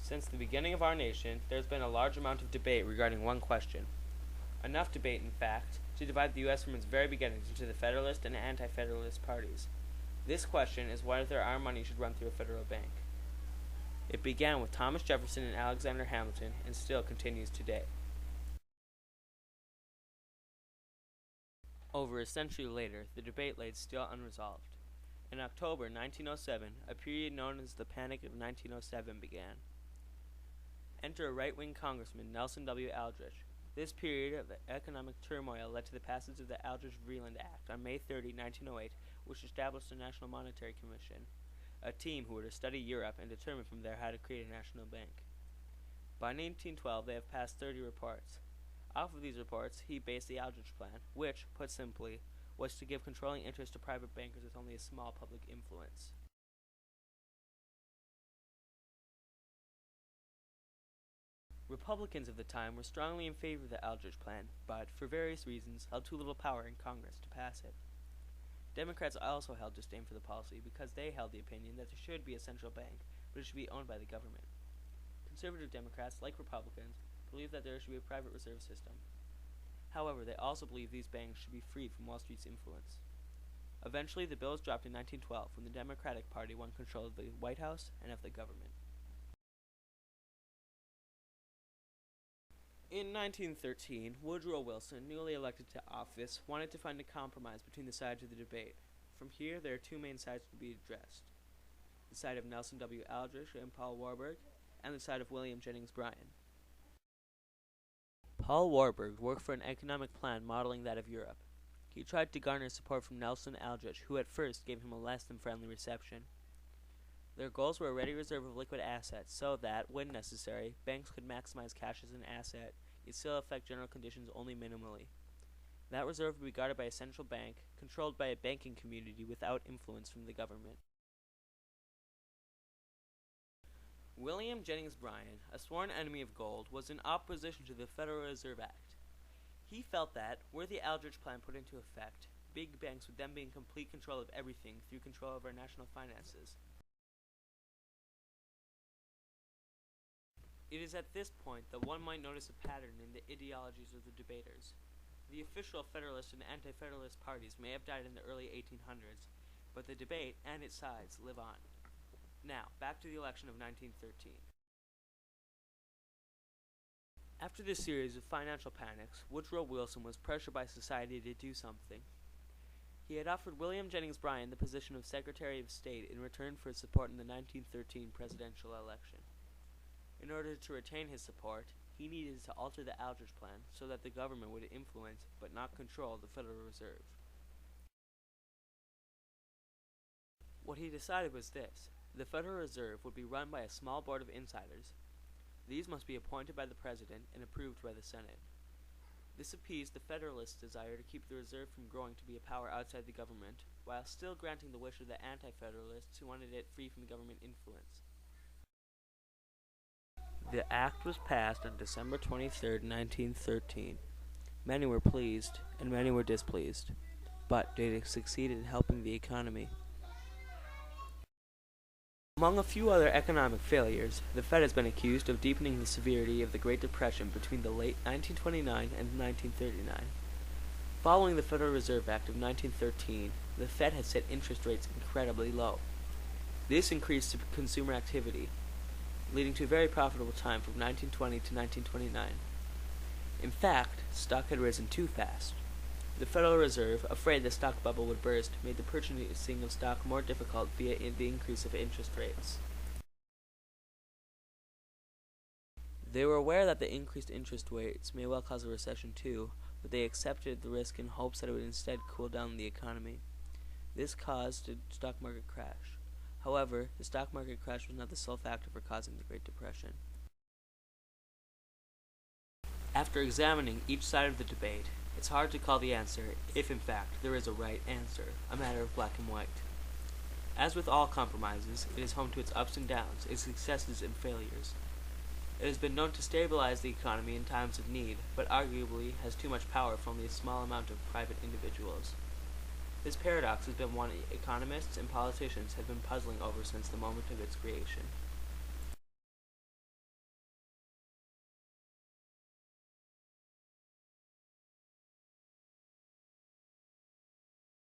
Since the beginning of our nation, there has been a large amount of debate regarding one question. Enough debate, in fact, to divide the U.S. from its very beginnings into the Federalist and Anti-Federalist parties. This question is whether our money should run through a federal bank. It began with Thomas Jefferson and Alexander Hamilton, and still continues today. Over a century later, the debate lay still unresolved. In October 1907, a period known as the Panic of 1907 began. Enter a right-wing congressman, Nelson W. Aldrich. This period of economic turmoil led to the passage of the Aldrich-Vreeland Act on May 30, 1908, which established the National Monetary Commission, a team who were to study Europe and determine from there how to create a national bank. By 1912, they have passed 30 reports. Off of these reports, he based the Aldrich Plan, which, put simply, was to give controlling interest to private bankers with only a small public influence. Republicans of the time were strongly in favor of the Aldrich Plan, but, for various reasons, held too little power in Congress to pass it. Democrats also held disdain for the policy because they held the opinion that there should be a central bank, but it should be owned by the government. Conservative Democrats, like Republicans, believed that there should be a private reserve system. However, they also believed these banks should be freed from Wall Street's influence. Eventually, the bill was dropped in 1912 when the Democratic Party won control of the White House and of the government. In 1913, Woodrow Wilson, newly elected to office, wanted to find a compromise between the sides of the debate. From here, there are two main sides to be addressed: the side of Nelson W. Aldrich and Paul Warburg, and the side of William Jennings Bryan. Paul Warburg worked for an economic plan modeling that of Europe. He tried to garner support from Nelson Aldrich, who at first gave him a less than friendly reception. Their goals were a ready reserve of liquid assets so that, when necessary, banks could maximize cash as an asset, yet still affect general conditions only minimally. That reserve would be guarded by a central bank, controlled by a banking community without influence from the government. William Jennings Bryan, a sworn enemy of gold, was in opposition to the Federal Reserve Act. He felt that, were the Aldrich Plan put into effect, big banks would then be in complete control of everything through control of our national finances. It is at this point that one might notice a pattern in the ideologies of the debaters. The official Federalist and Anti-Federalist parties may have died in the early 1800s, but the debate and its sides live on. Now, back to the election of 1913. After this series of financial panics, Woodrow Wilson was pressured by society to do something. He had offered William Jennings Bryan the position of Secretary of State in return for his support in the 1913 presidential election. In order to retain his support, he needed to alter the Aldrich Plan so that the government would influence but not control the Federal Reserve. What he decided was this: the Federal Reserve would be run by a small board of insiders. These must be appointed by the President and approved by the Senate. This appeased the Federalists' desire to keep the Reserve from growing to be a power outside the government, while still granting the wish of the Anti-Federalists who wanted it free from government influence. The act was passed on December 23, 1913. Many were pleased, and many were displeased. But did it succeed in helping the economy? Among a few other economic failures, the Fed has been accused of deepening the severity of the Great Depression between the late 1929 and 1939. Following the Federal Reserve Act of 1913, the Fed has set interest rates incredibly low. This increased consumer activity, leading to a very profitable time from 1920 to 1929. In fact, stock had risen too fast. The Federal Reserve, afraid the stock bubble would burst, made the purchasing of stock more difficult via the increase of interest rates. They were aware that the increased interest rates may well cause a recession too, but they accepted the risk in hopes that it would instead cool down the economy. This caused a stock market crash. However, the stock market crash was not the sole factor for causing the Great Depression. After examining each side of the debate, it's hard to call the answer, if in fact there is a right answer, a matter of black and white. As with all compromises, it is home to its ups and downs, its successes and failures. It has been known to stabilize the economy in times of need, but arguably has too much power for only a small amount of private individuals. This paradox has been one economists and politicians have been puzzling over since the moment of its creation.